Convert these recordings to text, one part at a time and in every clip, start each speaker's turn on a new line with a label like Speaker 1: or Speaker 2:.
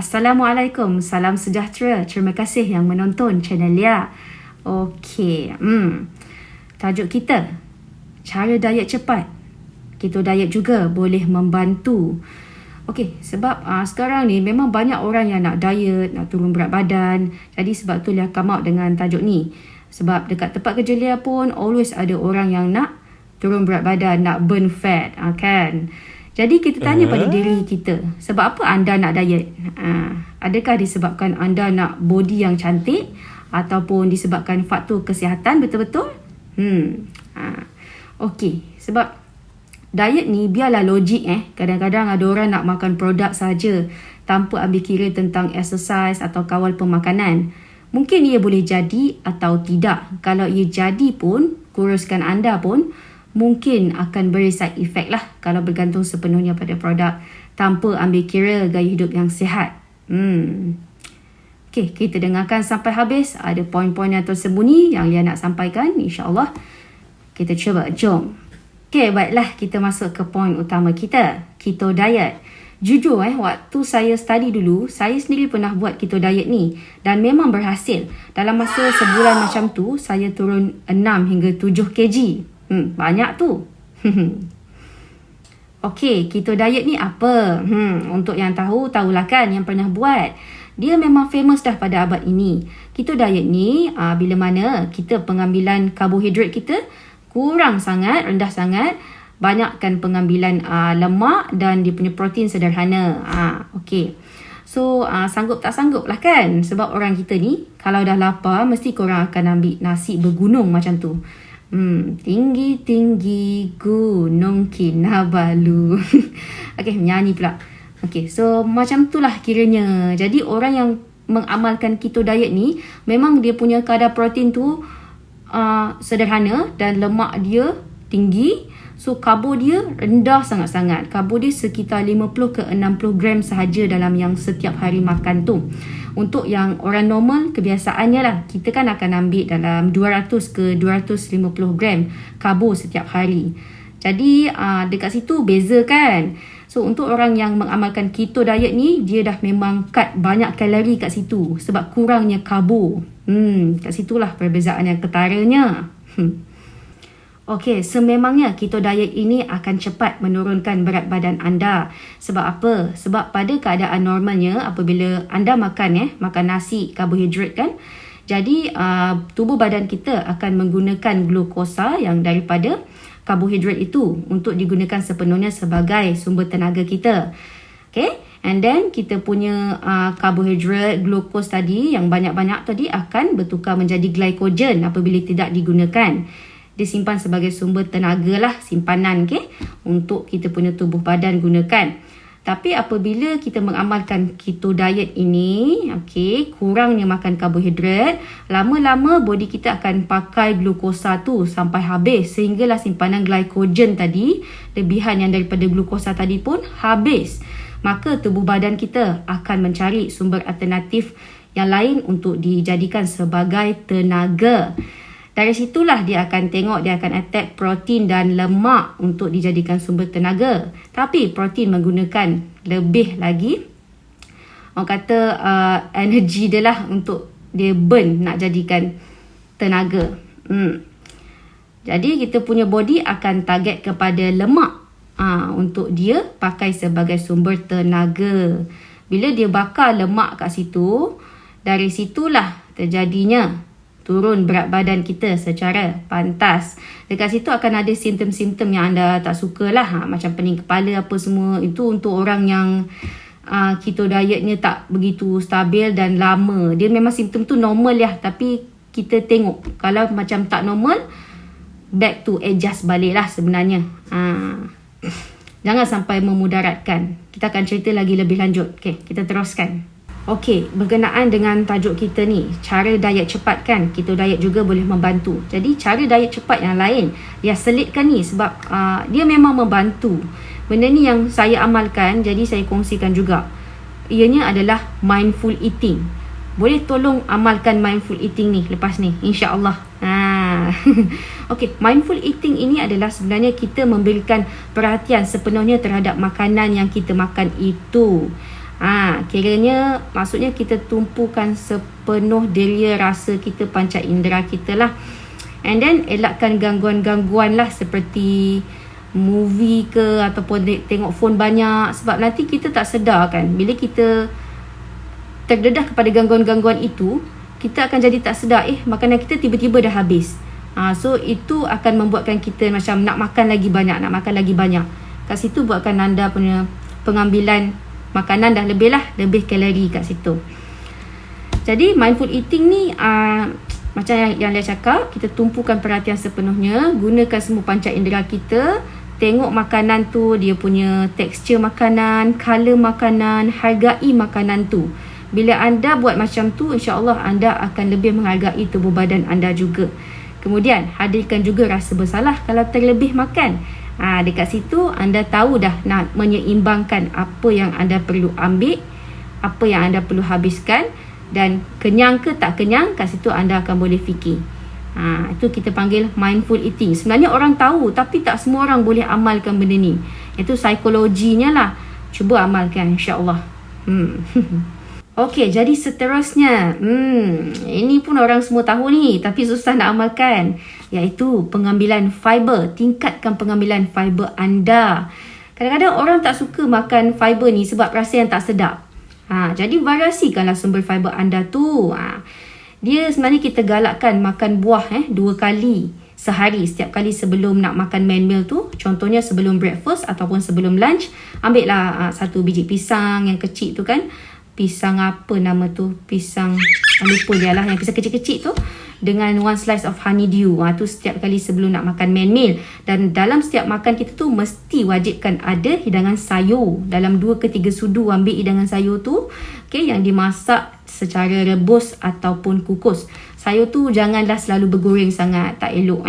Speaker 1: Assalamualaikum, salam sejahtera. Terima kasih yang menonton channel Lia. Okey, tajuk kita, cara diet cepat. Keto diet juga boleh membantu. Okey, sebab sekarang ni memang banyak orang yang nak diet, nak turun berat badan. Jadi sebab tu Lia come out dengan tajuk ni. Sebab dekat tempat kerja Lia pun always ada orang yang nak turun berat badan, nak burn fat, kan? Jadi kita tanya pada diri kita, sebab apa anda nak diet? Adakah disebabkan anda nak body yang cantik ataupun disebabkan faktor kesihatan betul-betul? Okey, sebab diet ni biarlah logik Kadang-kadang ada orang nak makan produk saja tanpa ambil kira tentang exercise atau kawal pemakanan. Mungkin ia boleh jadi atau tidak. Kalau ia jadi pun, kuruskan anda pun mungkin akan beri side effect lah kalau bergantung sepenuhnya pada produk tanpa ambil kira gaya hidup yang sihat. Okey, kita dengarkan sampai habis. Ada poin-poin yang tersembunyi yang Lia nak sampaikan. InsyaAllah kita cuba. Jom. Okey, baiklah, kita masuk ke poin utama kita, keto diet. Jujur waktu saya study dulu, saya sendiri pernah buat keto diet ni dan memang berhasil. Dalam masa sebulan macam tu, saya turun 6 hingga 7 kg. Banyak tu. Okey, keto diet ni apa? Untuk yang tahulah kan, yang pernah buat. Dia memang famous dah pada abad ini. Keto diet ni bila mana kita pengambilan karbohidrat kita kurang sangat, rendah sangat, banyakkan pengambilan lemak dan dia punya protein sederhana. Okey. So sanggup tak sanggup lah kan? Sebab orang kita ni kalau dah lapar mesti korang akan ambil nasi bergunung macam tu. Tinggi-tinggi gunung Kinabalu. Okey, nyanyi pula. Okey, so macam itulah kiranya. Jadi orang yang mengamalkan keto diet ni memang dia punya kadar protein tu sederhana dan lemak dia tinggi. So karbo dia rendah sangat-sangat. Karbo dia sekitar 50 ke 60 gram sahaja dalam yang setiap hari makan tu. Untuk yang orang normal, kebiasaannya lah, kita kan akan ambil dalam 200 ke 250 gram karbo setiap hari. Jadi dekat situ beza kan. So untuk orang yang mengamalkan keto diet ni, dia dah memang cut banyak kalori kat situ sebab kurangnya karbo. Kat situlah perbezaan yang ketaranya. Okey, sememangnya keto diet ini akan cepat menurunkan berat badan anda. Sebab apa? Sebab pada keadaan normalnya apabila anda makan nasi, karbohidrat kan, jadi tubuh badan kita akan menggunakan glukosa yang daripada karbohidrat itu untuk digunakan sepenuhnya sebagai sumber tenaga kita. Okay, and then kita punya karbohidrat, glukos tadi yang banyak-banyak tadi akan bertukar menjadi glycogen apabila tidak digunakan. Disimpan sebagai sumber tenaga lah, simpanan untuk kita punya tubuh badan gunakan. Tapi apabila kita mengamalkan keto diet ini, kurangnya makan karbohidrat, lama-lama body kita akan pakai glukosa tu sampai habis sehinggalah simpanan glycogen tadi, lebihan yang daripada glukosa tadi pun habis. Maka tubuh badan kita akan mencari sumber alternatif yang lain untuk dijadikan sebagai tenaga. Dari situlah dia akan tengok, dia akan attack protein dan lemak untuk dijadikan sumber tenaga. Tapi protein menggunakan lebih lagi, orang kata energi dia lah untuk dia burn, nak jadikan tenaga. Jadi kita punya body akan target kepada lemak untuk dia pakai sebagai sumber tenaga. Bila dia bakar lemak kat situ, dari situlah terjadinya turun berat badan kita secara pantas. Dekat situ akan ada simptom-simptom yang anda tak suka lah. Macam pening kepala apa semua. Itu untuk orang yang keto dietnya tak begitu stabil dan lama. Dia memang simptom tu normal ya. Tapi kita tengok. Kalau macam tak normal, back to adjust balik lah sebenarnya. Jangan sampai memudaratkan. Kita akan cerita lagi lebih lanjut. Okay, kita teruskan. Okey, berkenaan dengan tajuk kita ni, cara diet cepat kan, keto diet juga boleh membantu. Jadi cara diet cepat yang lain, dia selitkan ni sebab dia memang membantu. Benda ni yang saya amalkan, jadi saya kongsikan juga. Ianya adalah mindful eating. Boleh tolong amalkan mindful eating ni lepas ni, insya-Allah. Okey, mindful eating ini adalah sebenarnya kita memberikan perhatian sepenuhnya terhadap makanan yang kita makan itu. Kiranya maksudnya kita tumpukan sepenuh delia rasa kita, panca indera kita lah. And then elakkan gangguan-gangguan lah seperti movie ke ataupun tengok phone banyak, sebab nanti kita tak sedar kan, bila kita terdedah kepada gangguan-gangguan itu, kita akan jadi tak sedar makanan kita tiba-tiba dah habis. So itu akan membuatkan kita macam nak makan lagi banyak. Kat situ buatkan anda punya pengambilan makanan dah lebih kalori kat situ. Jadi mindful eating ni macam yang dia cakap, kita tumpukan perhatian sepenuhnya, gunakan semua panca indera kita, tengok makanan tu, dia punya tekstur makanan, color makanan, hargai makanan tu. Bila anda buat macam tu, insya-Allah anda akan lebih menghargai tubuh badan anda juga. Kemudian hadirkan juga rasa bersalah kalau terlebih makan. Dekat situ anda tahu dah nak menyeimbangkan apa yang anda perlu ambil, apa yang anda perlu habiskan, dan kenyang ke tak kenyang, kat situ anda akan boleh fikir. Itu kita panggil mindful eating. Sebenarnya orang tahu, tapi tak semua orang boleh amalkan benda ni. Itu psikologinya lah. Cuba amalkan, insya-Allah. Okey, jadi seterusnya, ini pun orang semua tahu ni, tapi susah nak amalkan, iaitu pengambilan fiber. Tingkatkan pengambilan fiber anda. Kadang-kadang orang tak suka makan fiber ni sebab rasa yang tak sedap. Jadi variasikanlah sumber fiber anda tu. Dia sebenarnya kita galakkan makan buah 2 kali sehari. Setiap kali sebelum nak makan main meal tu, contohnya sebelum breakfast ataupun sebelum lunch, ambil lah 1 biji pisang yang kecil tu kan. Pisang apa nama tu? Pisang, lupa dia lah, yang pisang kecil-kecil tu, dengan 1 slice of honeydew. Tu setiap kali sebelum nak makan main meal. Dan dalam setiap makan kita tu mesti wajibkan ada hidangan sayur. Dalam 2 ke 3 sudu ambil hidangan sayur tu, yang dimasak secara rebus ataupun kukus. Sayur tu janganlah selalu bergoreng sangat, tak elok.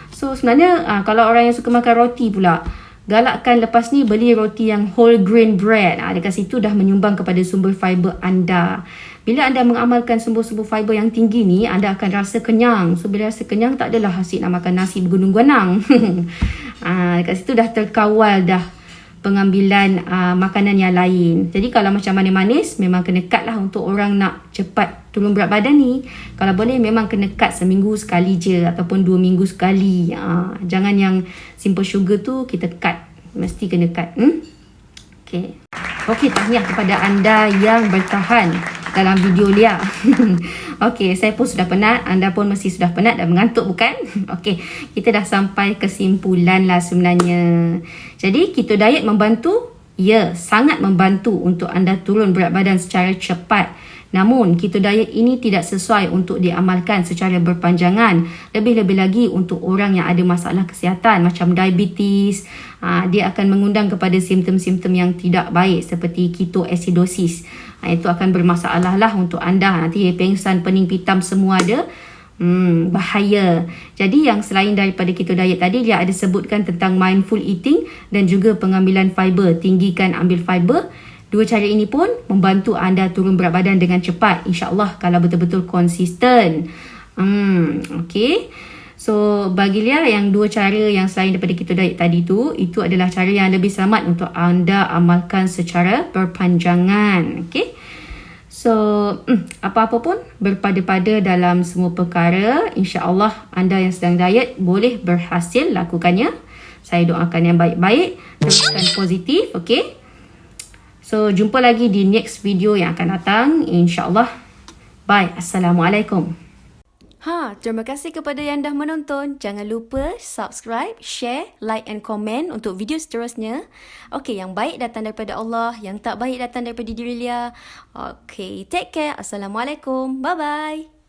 Speaker 1: So sebenarnya kalau orang yang suka makan roti pula, galakkan lepas ni beli roti yang whole grain bread. Dekat situ dah menyumbang kepada sumber fiber anda. Bila anda mengamalkan sumber-sumber fiber yang tinggi ni, anda akan rasa kenyang. So bila rasa kenyang, tak adalah asyik nak makan nasi bergunung-gunung. Dekat situ dah terkawal dah pengambilan makanan yang lain. Jadi kalau macam manis-manis, memang kena cut lah untuk orang nak cepat turun berat badan ni. Kalau boleh memang kena cut seminggu sekali je ataupun 2 minggu sekali. Jangan yang simple sugar tu kita cut. Mesti kena cut. Okey, tahniah kepada anda yang bertahan dalam video Lia. Okey, saya pun sudah penat, anda pun mesti sudah penat dan mengantuk bukan? Okey, kita dah sampai kesimpulan lah sebenarnya. Jadi, keto diet membantu? Ya, sangat membantu untuk anda turun berat badan secara cepat. Namun, keto diet ini tidak sesuai untuk diamalkan secara berpanjangan. Lebih-lebih lagi untuk orang yang ada masalah kesihatan macam diabetes. Dia akan mengundang kepada simptom-simptom yang tidak baik seperti ketoacidosis. Itu akan bermasalah lah untuk anda. Nanti pengsan, pening, pitam semua ada. Bahaya. Jadi yang selain daripada keto diet tadi, dia ada sebutkan tentang mindful eating dan juga pengambilan fiber. Tinggikan ambil fiber. 2 cara ini pun membantu anda turun berat badan dengan cepat, insya-Allah, kalau betul-betul konsisten. Okey. So bagi Lia, yang 2 cara yang selain daripada keto diet tadi tu, itu adalah cara yang lebih selamat untuk anda amalkan secara berpanjangan. Okey. So apa-apa pun berpada-pada dalam semua perkara, insya-Allah anda yang sedang diet boleh berhasil lakukannya. Saya doakan yang baik-baik, teruskan positif, okey. So, jumpa lagi di next video yang akan datang, insya-Allah. Bye. Assalamualaikum. Terima kasih kepada yang dah menonton. Jangan lupa subscribe, share, like and comment untuk video seterusnya. Okey, yang baik datang daripada Allah, yang tak baik datang daripada diri Lia. Okey, take care. Assalamualaikum. Bye-bye.